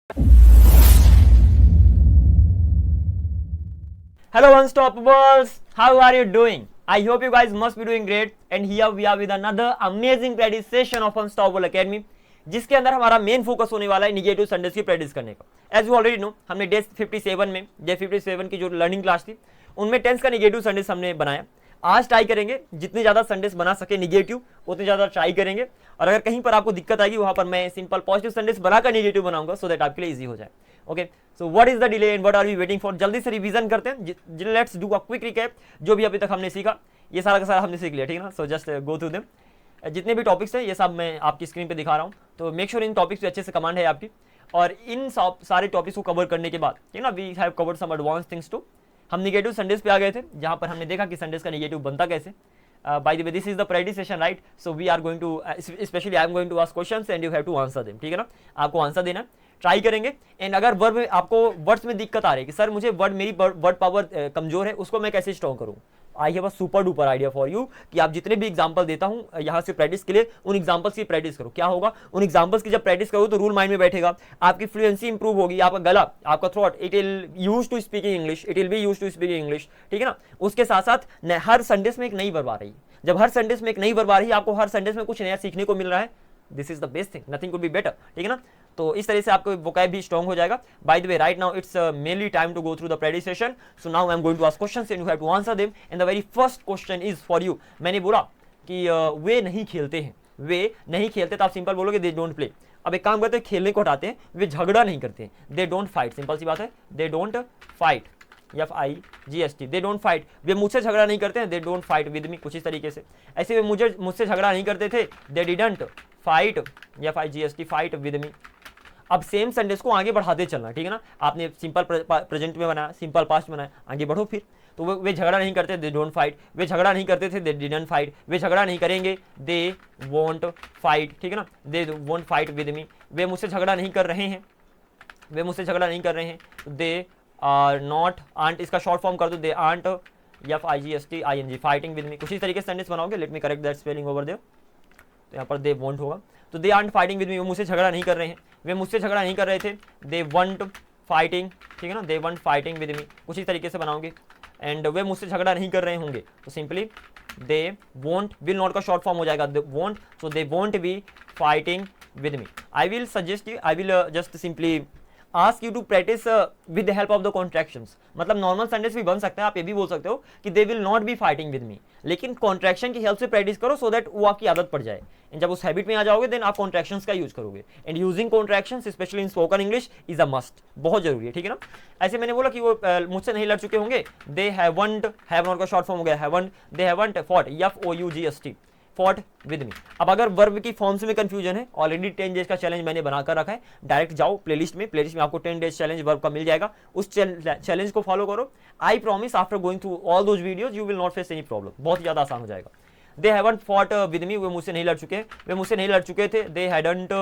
Hello Unstoppables, how are you doing? I hope you guys must be doing great and here we are with another amazing practice session of Unstoppable Academy, जिसके अंदर हमारा main focus होने वाला है negative Sundays की practice करने का। As you already know, हमने डे 57 में डे 57 की जो लर्निंग क्लास थी उनमें टेंस का निगेटिव संडेज हमने बनाया। आज ट्राई करेंगे जितने ज़्यादा संडेज बना सके निगेटिव उतने ज़्यादा ट्राई करेंगे, और अगर कहीं पर आपको दिक्कत आएगी वहाँ पर मैं सिंपल पॉजिटिव संडेज बनाकर निगेटिव बनाऊंगा सो दैट आपके लिए ईजी हो जाए। Okay, so what is the delay and what are we waiting for? जल्दी से रिवीजन करते हैं। Let's do a quick recap. जो भी अभी तक हमने सीखा ये सारा का सारा हमने सीख लिया, ठीक है ना? सो जस्ट गो थ्रू देम। जितने भी टॉपिक्स हैं ये सब मैं आपकी स्क्रीन पे दिखा रहा हूँ, तो मेक श्योर इन टॉपिक्स पे अच्छे से कमांड है आपकी। और इन सारे टॉपिक्स को कवर करने के बाद, ठीक है ना, we have covered some advance things too. हम निगेटिव संडेज पे आ गए थे जहाँ पर हमने देखा कि संडेज का निगेटिव बनता कैसे। By the way, this is the practice session, right? So we are going to, especially I am going to ask questions and you have to answer them, ठीक है ना? आपको आंसर देना, ट्राई करेंगे। And अगर word में आपको words में दिक्कत आ रही है कि सर मुझे मेरी वर्ड पावर कमजोर है, उसको मैं कैसे स्ट्रॉन्ग करूँ, I have a super duper idea for you कि आप जितने भी एग्जांपल देता हूँ यहाँ से प्रैक्टिस के लिए, उन एग्जांपल्स की प्रैक्टिस करो। क्या होगा, उन एग्जांपल्स की जब प्रैक्टिस करो तो रूल माइंड में बैठेगा, आपकी फ्लुएंसी इंप्रूव होगी, आपका गला, आपका throat, it will use to speaking English, it will be use to speaking English, ठीक है ना? उसके साथ साथ हर संडेज में एक नई वर्ब आ रही है। जब हर संडेज में एक नई वर्ब आ रही है, आपको हर संडेज में कुछ नया सीखने को मिल रहा है, this is the best thing, nothing could be better, ठीक है ना? तो इस तरह से आपको वोकैब भी स्ट्रॉन्ग हो जाएगा। By the way, right now it's mainly time to go through the practice session. So now I am going to ask questions and you have to answer them. And the very first question is for you. मैंने बोला कि वे नहीं खेलते हैं, वे नहीं खेलते, तो आप सिंपल बोलोगे दे डोंट प्ले। अब एक काम करते हैं, खेलने को हटाते हैं, वे झगड़ा नहीं करते हैं, दे डोंट फाइट। सिंपल सी बात है, they don't fight, FIGHT, they don't fight. वे मुझसे झगड़ा नहीं करते हैं, they don't fight with me. कुछ इस तरीके से, ऐसे वे मुझसे झगड़ा नहीं करते थे, they didn't fight, FIGHT, fight with मी। अब सेम सेंटेंस को आगे बढ़ाते चलना, ठीक है ना? आपने सिंपल प्रेजेंट में बनाया, सिंपल पास्ट बनाया, आगे बढ़ो फिर। तो वे झगड़ा नहीं करते, दे डोंट फाइट। वे झगड़ा नहीं करते थे, दे डिडंट फाइट। वे झगड़ा नहीं करेंगे, दे वोंट फाइट, ठीक है ना? They won't fight with me. वे मुझसे झगड़ा नहीं कर रहे हैं, वे मुझसे झगड़ा नहीं कर रहे हैं, दे आर नॉट, आंट इसका शॉर्ट फॉर्म कर दो, they aren't, FIGST, fighting with me. कुछ इस तरीके से सेंटेंस बनाओगे। Let me correct that spelling over there. तो यहाँ पर दे वॉन्ट होगा, तो they aren't fighting with me, वो मुझसे झगड़ा नहीं कर रहे हैं, वे मुझसे झगड़ा नहीं कर रहे थे, दे वंट फाइटिंग, ठीक है ना? दे वंट फाइटिंग विद मी। कुछ इस तरीके से बनाओगे। एंड वे मुझसे झगड़ा नहीं कर रहे होंगे, तो simply they won't, will not का शॉर्ट फॉर्म हो जाएगा won't, so they won't be fighting with me. I will suggest you, I will just simply ask you to practise with the help of the contractions. मतलब normal sentence भी बन सकता है, आप ये भी बोल सकते हो कि they will not be fighting with मी, लेकिन कॉन्ट्रैक्शन की हेल्प से प्रैक्टिस करो सो दैट वो आपकी आदत पड़ जाए। एंड जब उस हैबिट में आ जाओगे देन आप कॉन्ट्रैक्शंस का यूज करोगे। And using contractions specially in spoken English is a must, बहुत जरूरी है, ठीक है ना? ऐसे मैंने बोला कि वो मुझसे नहीं लड़ चुके होंगे, दे हैवंट, हैव नॉट का शॉर्ट फॉर्म हो गया haven't, they haven't fought, FOUGST, fought with मी। अब अगर वर्ब की फॉर्म्स में कंफ्यूजन है, ऑलरेडी 10 डेज का चैलेंज मैंने बनाकर रखा है, डायरेक्ट जाओ प्लेलिस्ट में आपको 10 डेज चैलेंज वर्ब का मिल जाएगा, उस चैलेंज को फॉलो करो। I promise after going through all those videos you will not face any problem, बहुत ही ज्यादा आसान हो जाएगा। They haven't fought with me, वे मुझसे नहीं लड़ चुके, वे मुझसे नहीं लड़ चुके थे, they hadn't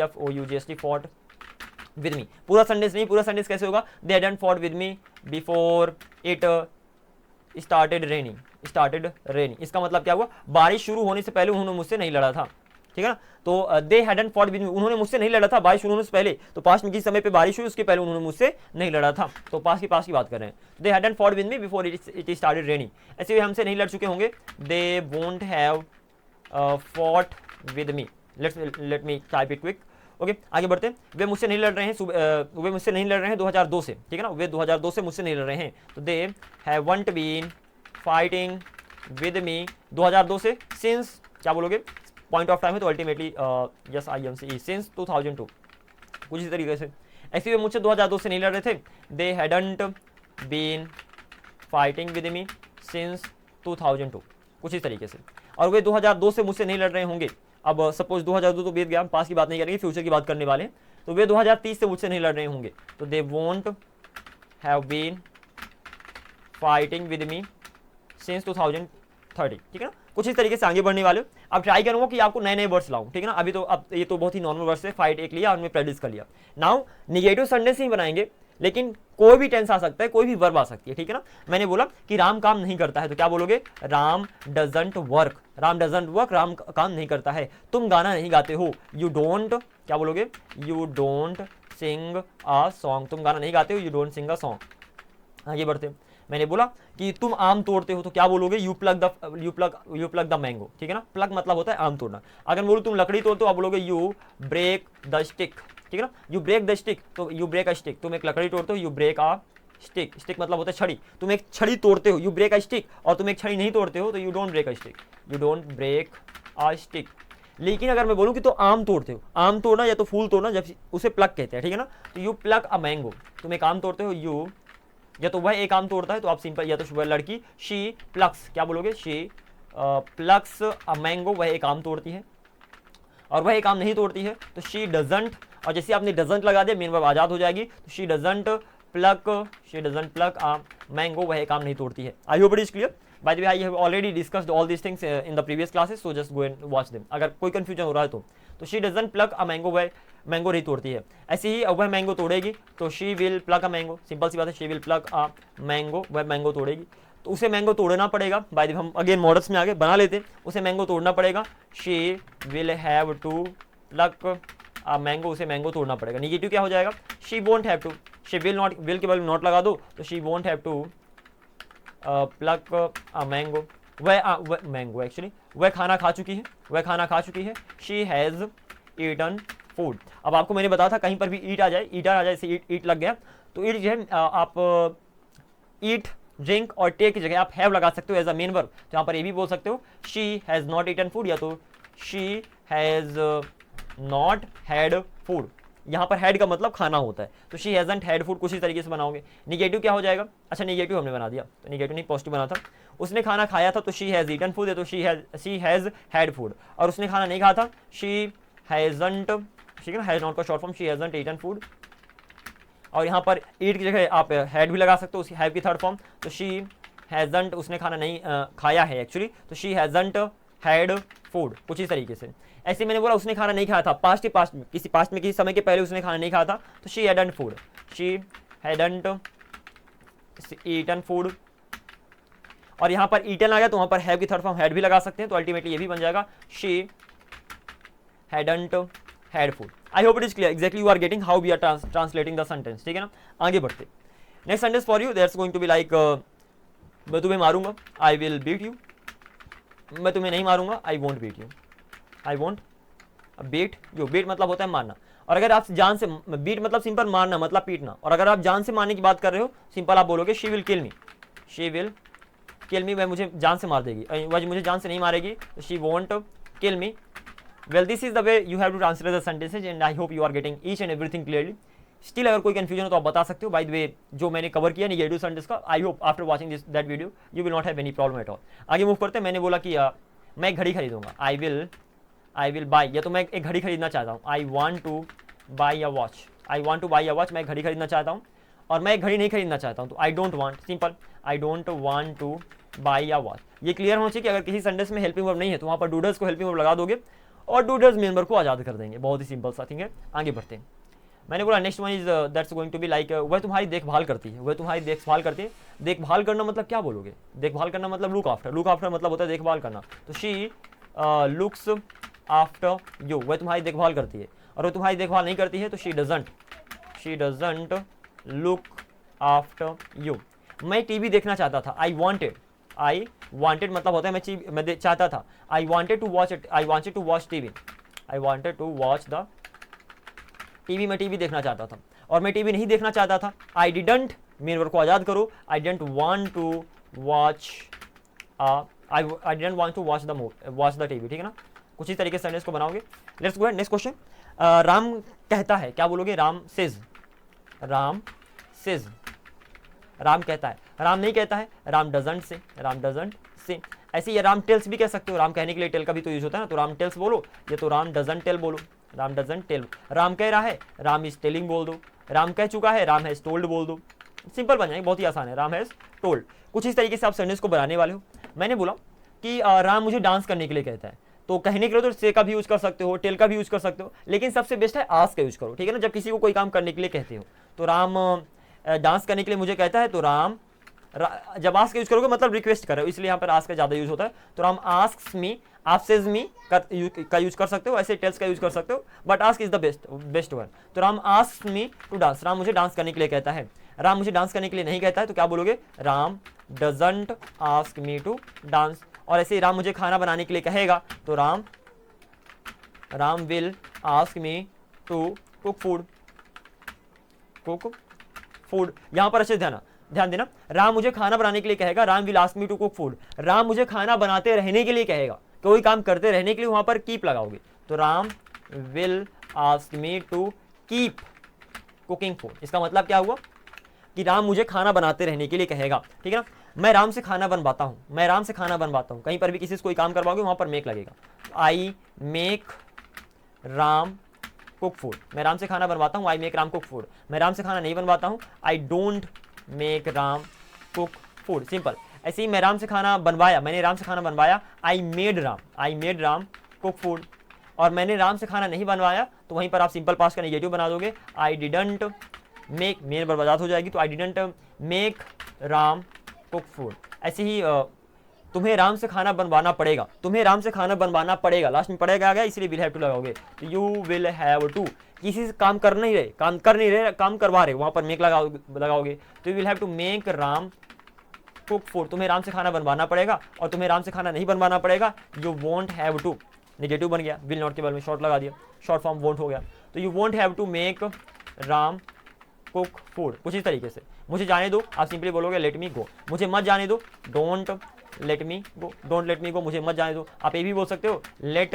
FOUGST fought with मी। पूरा सेंटेंस नहीं, पूरा सेंटेंस कैसे होगा, दे hadn't fought with me before it started raining. इसका मतलब क्या हुआ, बारिश शुरू होने से पहले उन्होंने मुझसे नहीं लड़ा था, ठीक है ना? तो दे हैडंट फॉट विद मी, उन्होंने मुझसे नहीं लड़ा था बारिश शुरू होने से पहले, तो पास्ट में किस समय पे बारिश हुई उसके पहले उन्होंने मुझसे नहीं लड़ा था, तो पास्ट की बात कर रहे हैं। दे hadn't fought with me before it started raining. ऐसे हमसे नहीं लड़ चुके होंगे, दे won't have fought with me. Let me type it quick. Okay, आगे बढ़ते हैं। वे मुझसे नहीं लड़ रहे हैं, वे मुझसे नहीं लड़ रहे हैं 2002 से, ठीक है ना? वे 2002 से मुझसे नहीं लड़ रहे हैं, तो they haven't been fighting with me 2002 से, सिंस, क्या बोलोगे, पॉइंट ऑफ टाइम है तो अल्टीमेटली यस IMCE, सिंस 2002। कुछ इस तरीके से। ऐसे वे मुझसे 2002 से नहीं लड़ रहे थे, they hadn't been fighting with me since 2002। कुछ इस तरीके से। और वे 2002 से मुझसे नहीं लड़ रहे होंगे। अब सपोज 2002 तो बीत गया, हम पास की बात नहीं करेंगे, फ्यूचर की बात करने वाले हैं। तो वे 2030 से मुझसे नहीं लड़ रहे होंगे, तो they won't have been fighting with me since 2030, ठीक है ना? कुछ इस तरीके से आगे बढ़ने वाले हो। अब ट्राई करूंगा कि आपको नए नए वर्ड्स लाऊं, ठीक है ना? अभी तो अब ये तो बहुत ही नॉर्मल वर्ड्स है, फाइट एक लिया, उनमें प्रैक्टिस कर लिया। नाउ निगेटिव सेंटेंस ही बनाएंगे, लेकिन कोई भी टेंस आ सकता है, कोई भी वर्ब आ सकती है, ठीक है ना। मैंने बोला कि राम काम नहीं करता है, तो क्या बोलोगे, Ram doesn't work, Ram doesn't work, Ram काम नहीं करता है। तुम गाना नहीं गाते हो, यू डोंट, क्या बोलोगे, you don't sing a song, तुम गाना नहीं गाते हो, you don't sing a song. आगे बढ़ते, मैंने बोला कि तुम आम तोड़ते हो, तो क्या बोलोगे, यू प्लग द मैंगो, ठीक है ना। प्लग मतलब होता है आम तोड़ना। अगर बोलो तुम लकड़ी तोड़ते हो, आप बोलोगे यू ब्रेक द स्टिक, ठीक है ना। यू ब्रेक द स्टिक, तो यू ब्रेक अ स्टिक, तुम एक लकड़ी तोड़ते हो, you break a stick, stick मतलब होता है छड़ी, तुम एक छड़ी तोड़ते हो, यू ब्रेक अ स्टिक, और तुम एक छड़ी नहीं तोड़ते हो, तो you don't break a stick, you don't break a stick. लेकिन अगर मैं बोलूँ कि तो आम तोड़ते हो, आम तोड़ना या तो फूल तोड़ना, जब उसे प्लग कहते हैं, ठीक है ना। तो यू प्लग अ मैंगो, तुम एक आम तोड़ते हो, यू, या तो वह एक आम तोड़ता है, तो आप सिंपल, या तो वह लड़की शी प्लक्स, क्या बोलोगे, शी प्लक्स अ मैंगो, वह एक आम तोड़ती है। और वह एक आम नहीं तोड़ती है, तो शी डजंट, और जैसे आपने डजंट लगा दिया, मेन वर्ब आजाद हो जाएगी, तो she doesn't pluck a mango, वह एक आम नहीं तोड़ती है। I hope it is clear. By the way, I have already discussed all these things in the previous classes, so just go and watch them. अगर कोई कंफ्यूजन हो रहा है तो she doesn't pluck a mango, वह mango नहीं तोड़ती है। ऐसे ही वह मैंगो तोड़ेगी, तो she will pluck a mango, simple सी बात है, she will pluck a mango, वह मैंगो तोड़ेगी। तो उसे मैंगो तोड़ना पड़ेगा। बाय द वे, हम अगेन मॉडल्स में आगे बना लेते हैं, उसे मैंगो तोड़ना पड़ेगा, she will have to pluck a mango, उसे मैंगो तोड़ना पड़ेगा। निगेटिव क्या हो जाएगा, she won't have to, she will not, will के बगल में नॉट लगा दो, तो she won't have to pluck a mango, वह मैंगो एक्चुअली वह खाना खा चुकी है, वह खाना खा चुकी है, शी हैज़ ईटन फूड। अब आपको मैंने बताया था कहीं पर भी ईट आ जाए, ईटर आ जाए, जैसे ईट लग गया, तो ईट जो है आप ईट, ड्रिंक और टेक की जगह आप हैव लगा सकते हो एज अ मेन वर्ब। तो यहाँ पर ये भी बोल सकते हो, she has not eaten food, या तो she has not had food. यहाँ पर हैड का मतलब खाना होता है, तो शी हैजंट हैड फूड कुछ इस तरीके से बनाओगे। निगेटिव क्या हो जाएगा, अच्छा निगेटिव हमने बना दिया, तो निगेटिव नहीं पॉजिटिव बना था। उसने खाना खाया था, तो शी हैज़ ईटन फूड है, तो शी हैज़ हैड फूड। और उसने खाना नहीं खाया था, शी हैजंट, ठीक है ना, हैज़ नॉट का short form, she hasn't eaten food. और यहाँ पर ईट की जगह आप हैड भी लगा सकते हो, उसी हैव की थर्ड फॉर्म, तो शी हैजंट, उसने खाना नहीं खाया है एक्चुअली, तो शी हैजंट हैड फूड, कुछ इस तरीके से। ऐसे मैंने बोला उसने खाना नहीं खाया था, पास्ट में किसी समय के पहले उसने खाना नहीं खाया था, तो she hadn't food, she hadn't eaten food. और यहाँ पर ईटन आ गया, तो वहाँ पर हैव की थर्ड फॉर्म हैड भी लगा सकते हैं, तो अल्टीमेटली ये भी बन जाएगा, she hadn't had food. I hope it is clear, exactly you are getting how we are translating the sentence, ठीक है ना। आगे बढ़ते, next sentence for you, that's going to be like, मैं तुम्हें मारूंगा, आई विल बीट यू, मैं तुम्हें नहीं मारूंगा, I won't beat you, I won't beat you. Beat मतलब होता है मारना, और अगर आप जान से, बीट मतलब सिंपल मारना मतलब पीटना, और अगर आप जान से मारने की बात कर रहे हो, सिंपल आप बोलोगे she will kill me, she will kill me, वह मुझे जान से मार देगी, वह मुझे जान से नहीं मारेगी, तो she won't kill me. Well this is the way you have to translate the sentences, and I hope you are getting each and everything clearly. Still अगर कोई कंफ्यूजन हो तो आप बता सकते हो। बाय द वे, जो मैंने कवर किया निगेटिव सेंटेंस का, I hope after watching this that video you will not have any problem at all. आगे मूव करते हैं, मैंने बोला कि मैं एक घड़ी खरीदूंगा, आई विल बाय, या तो मैं एक घड़ी खरीदना चाहता हूँ, I want two by a watch, I want two by a watch, मैं एक घड़ी खरीदना चाहता हूँ। और मैं एक घड़ी नहीं खरीदना चाहता हूँ, तो I don't want, simple, I don't want two by a watch. ये क्लियर होना चाहिए कि अगर किसी सेंटेंस में हेल्पिंग वर्ब नहीं है, तो वहाँ पर डूडल्स को हेल्पिंग वर्ब लगा दोगे, और डूडल्स मेन वर्ब को आज़ाद कर देंगे। बहुत ही सिंपल सा थिंग है। आगे बढ़ते हैं, मैंने बोला next one is that's going to be like, वह तुम्हारी देखभाल करती है, वह तुम्हारी देखभाल करती है। देखभाल करना मतलब क्या बोलोगे, देखभाल करना मतलब लुक आफ्टर, लुक आफ्टर मतलब होता है देखभाल करना, तो शी लुक्स आफ्टर यू, वह तुम्हारी देखभाल करती है। और वह तुम्हारी देखभाल नहीं करती है, तो she doesn't look after you. मैं टीवी देखना चाहता था, आई वांटेड मतलब होता है मैं चाहता था, I wanted to watch TV, I wanted to watch the TV, मैं टीवी देखना चाहता था। और मैं टीवी नहीं देखना चाहता था, आई डिडंट, मेन वर्ब को आज़ाद करो, I didn't want to watch I didn't want to watch the TV, ठीक है ना। कुछ ही तरीके से सेंटेंस को बनाओगे। Let's go next question. Ram कहता है, क्या बोलोगे, राम सेज, राम सेज, राम कहता है, राम नहीं कहता है, Ram doesn't say, Ram doesn't say. ऐसे ही राम टेल्स भी कह सकते हो, राम कहने के लिए टेल का भी तो यूज होता है ना, तो राम टेल्स बोलो, या तो राम डजंट टेल बोलो, राम डजंट टेल। राम कह रहा है, राम इज टेलिंग बोल दो। राम कह चुका है, राम हैज टोल्ड बोल दो। सिंपल बन जाएगी, बहुत ही आसान है, राम हैज टोल्ड। कुछ इस तरीके से आप सेंटेंस को बनाने वाले हो। मैंने बोला कि राम मुझे डांस करने के लिए कहता है, तो कहने के लिए तो से का भी यूज कर सकते हो, टेल का भी यूज कर सकते हो, लेकिन सबसे बेस्ट है आस्क का यूज करो, ठीक है ना। जब किसी को कोई काम करने के लिए कहते हो, तो राम डांस करने के लिए मुझे कहता है, तो राम जब आस्क यूज करोगे मतलब रिक्वेस्ट कर रहे हो, इसलिए यहाँ पर आस्क का ज्यादा यूज होता है। तो राम आस्क्स मी, आप सेज मी का यूज कर सकते हो, ऐसे टेल्स का यूज कर सकते हो, but ask is the best one. तो Ram ask me to dance, Ram मुझे डांस करने के लिए कहता है। राम मुझे डांस करने के लिए नहीं कहता है, तो क्या बोलोगे, Ram doesn't ask me to dance. और ऐसे ही राम मुझे खाना बनाने के लिए कहेगा, तो Ram will ask me to cook food. यहां पर अच्छे ध्यान देना, राम मुझे खाना बनाने के लिए कहेगा, Ram will ask me to cook food. Ram मुझे खाना बनाते रहने के लिए कहेगा, कोई काम करते रहने के लिए वहां पर कीप लगाओगे, तो Ram will ask me to keep cooking food. इसका मतलब क्या हुआ कि राम मुझे खाना बनाते रहने के लिए कहेगा, ठीक है ना। मैं राम से खाना बनवाता हूं, कहीं पर भी किसी से कोई काम करवाओगे वहां पर मेक लगेगा। I make Ram cook food, मैं राम से खाना बनवाता हूं, I make Ram cook food. मैं राम से खाना नहीं बनवाता हूं, I don't make Ram cook food, simple. ऐसे ही मैं राम से खाना बनवाया, मैंने राम से खाना बनवाया, I made Ram cook food. और मैंने राम से खाना नहीं बनवाया, तो वहीं पर आप सिंपल पास्ट का नेगेटिव बना दोगे, आई डिडंट मेक, मेरे बर्बाद हो जाएगी, तो I didn't make Ram cook food. ऐसे ही तुम्हें राम से खाना बनवाना पड़ेगा, लास्ट में पड़ेगा आ गया, इसलिए विल हैव टू लगाओगे, तो यू विल हैव टू। किसी से काम कर नहीं रहे, काम करवा रहे, वहां पर मेक लगाओगे, तो you will have to make Ram cook food. तुम्हें राम से खाना बनवाना पड़ेगा, और तुम्हें राम से खाना नहीं बनवाना पड़ेगा, you won't have to, negative बन गया, विल नॉट के बल में शॉर्ट लगा दिया, शॉर्ट फॉर्म वोंट हो गया, तो you won't have to make Ram cook food. कुछ इस तरीके से, मुझे जाने दो, आप सिंपली बोलोगे लेट मी गो, मुझे मत जाने दो, डोंट लेट मी गो, मुझे मत जाने दो। आप ये भी बोल सकते हो, let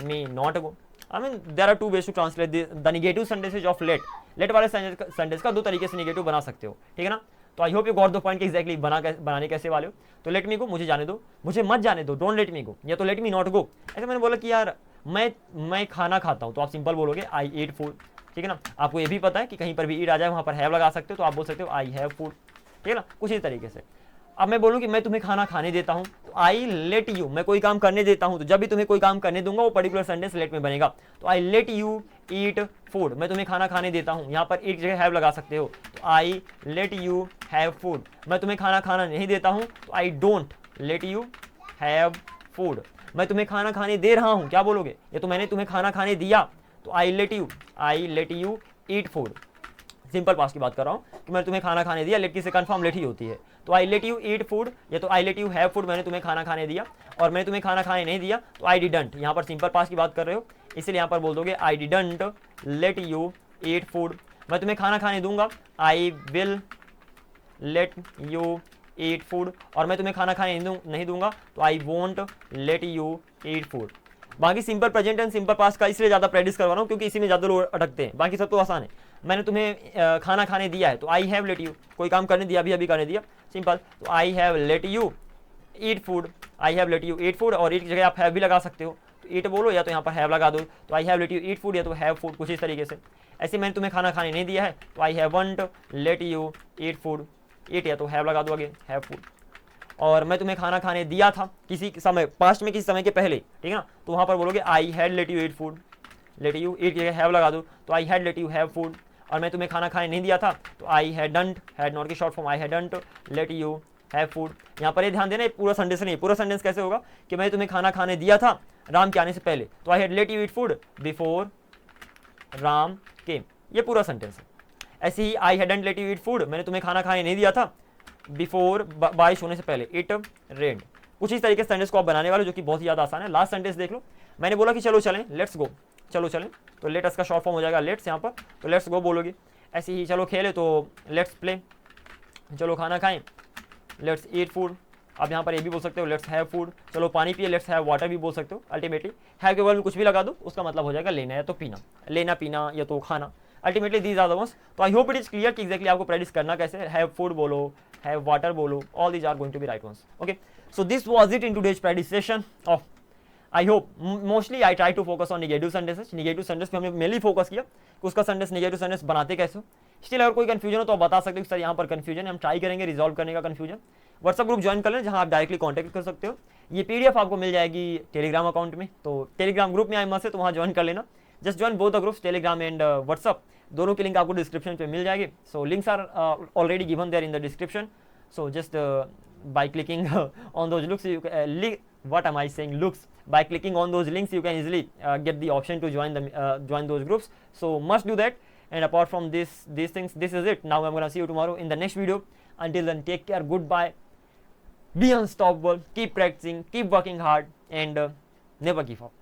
me not go. I mean there are two ways to translate the negative sentences of let वाले सेंटेंस का दो तरीके से नेगेटिव बना सकते हो, ठीक है ना। तो I hope you got the point exactly बनाने कैसे वाले हो। तो लेट मी गो, मुझे जाने दो, मुझे मत जाने दो, डोंट लेट मी गो, या तो लेट मी नॉट गो। ऐसे मैंने बोला कि यार मैं खाना खाता हूँ, तो आप सिंपल बोलोगे आई ईट फूड, ठीक है ना। आपको ये भी पता है कि कहीं पर भी ईट आ जाए वहां पर हैव लगा सकते हो, तो आप बोल सकते हो आई हैव फूड, ठीक है ना। कुछ इस तरीके से। अब मैं बोलूँ कि मैं तुम्हें खाना खाने देता हूँ, तो आई लेट यू, मैं कोई काम करने देता हूँ, तो जब भी तुम्हें कोई काम करने दूंगा वो पर्टिकुलर सेंटेंस लेट में बनेगा। तो I let you eat food, मैं तुम्हें खाना खाने देता हूँ, यहाँ पर ईट जगह हैव लगा सकते हो, तो I let you have food. मैं तुम्हें खाना नहीं देता हूँ, तो I don't let you have food. मैं तुम्हें खाना खाने दे रहा हूँ, क्या बोलोगे, या तो मैंने तुम्हें खाना खाने दिया, तो I let you eat food. Simple past की बात कर रहा हूँ कि मैंने तुम्हें खाना खाने दिया, लेट की से कंफर्म लेट ही होती है, तो I let you eat food, या तो I let you have food, मैंने तुम्हें खाना खाने दिया। और मैंने तुम्हें खाना खाने नहीं दिया, तो आई डिडंट, यहाँ पर सिंपल पास्ट की बात कर रहे हो, इसलिए यहाँ पर बोल दोगे I didn't let you eat food. मैं तुम्हें खाना खाने दूंगा, I will let you eat food. और मैं तुम्हें खाना खाने नहीं दूंगा, तो I won't let you eat food. बाकी simple present and simple past का इसलिए ज़्यादा प्रैक्टिस करवा रहा हूँ क्योंकि इसी में ज़्यादा लोग अटकते हैं, बाकी सब तो आसान है। मैंने तुम्हें खाना खाने दिया है, तो आई हैव लेट यू, कोई काम करने दिया, अभी करने दिया, सिंपल, तो I have let you eat food, I have let you eat food. और ईट की जगह आप हैव भी लगा सकते हो, तो ईट बोलो या तो यहाँ पर हैव लगा दो, तो I have let you eat food या तो हैव फूड, कुछ इस तरीके से। ऐसे मैंने तुम्हें खाना खाने नहीं दिया है, तो I haven't let you eat food, eat या तो हैव लगा दो आगे, हैव फूड। और मैं तुम्हें खाना खाने दिया था किसी समय, पास्ट में किसी समय के पहले, ठीक है ना, तो वहाँ पर बोलोगे आई had let you eat food, late you ईट की जगह हैव लगा दो, तो I had let you have food. और मैं तुम्हें खाना खाने नहीं दिया था, तो आई हैडंट, हैड नॉट की short form, I hadn't let you have food. यहाँ पर ये ध्यान देना, पूरा सेंटेंस नहीं, पूरा सेंटेंस कैसे होगा कि मैं तुम्हें खाना खाने दिया था राम के आने से पहले, तो I had let you eat food before Ram came, ये पूरा सेंटेंस है। ऐसे ही I hadn't let you eat food, मैंने तुम्हें खाना खाने नहीं दिया था बिफोर, बारिश होने से पहले, इट रेन्ड। कुछ इस तरीके से सेंटेंस को आप बनाने वाले, जो कि बहुत ही ज़्यादा आसान है। लास्ट सेंटेंस देख लो, मैंने बोला कि चलो चलें, लेट्स गो, चलो चलें, तो लेट्स का शॉर्ट फॉर्म हो जाएगा लेट्स यहाँ पर, तो लेट्स गो बोलोगे। ऐसे ही चलो खेले, तो लेट्स प्ले, चलो खाना खाएं, लेट्स ईट फूड। आप यहाँ पर ये भी बोल सकते हो लेट्स हैव फूड, चलो पानी पिए, लेट्स हैव वाटर भी बोल सकते हो। अल्टीमेटली हैव के वर्ड में कुछ भी लगा दो, उसका मतलब हो जाएगा लेना या तो पीना, लेना पीना या तो खाना। Ultimately these are the ones. तो I hope it is clear कि एक्जैक्टली आपको प्रैक्टिस करना कैसे है। हैव फूड बोलो, हैव वाटर बोलो, all these are going to be right ones. Okay, so this was it in today's practice session of, I hope mostly I try to focus on negative sentences. Negative sentence पे हमने mainly focus किया कि उसका sentence negative sentence बनाते कैसे हो। Still अगर कोई कंफ्यूजन हो तो आप बता सकते हो कि सर यहाँ पर कंफ्यूजन है, हम ट्राई करेंगे रिजॉल्व करने का कंफ्यूजन। व्हाट्सअप ग्रुप ज्वाइन कर लें जहाँ आप डायरेक्टली कॉन्टैक्ट कर सकते हो। ये पीडीएफ आपको मिल जाएगी टेलीग्राम अकाउंट में, तो टेलीग्राम ग्रुप में आई मस्ट है, तो वहाँ ज्वाइन कर लेना। Just join both the groups, Telegram and WhatsApp. दोनों की लिंक आपको डिस्क्रिप्शन पे मिल जाएगी. So links are already given there in the description. So just by clicking on those looks you what am I saying looks by clicking on those links you can easily get the option to join those groups. So must do that. And apart from these things, this is it. Now I'm gonna see you tomorrow in the next video. Until then, take care, goodbye, be unstoppable, keep practicing, keep working hard, and never give up.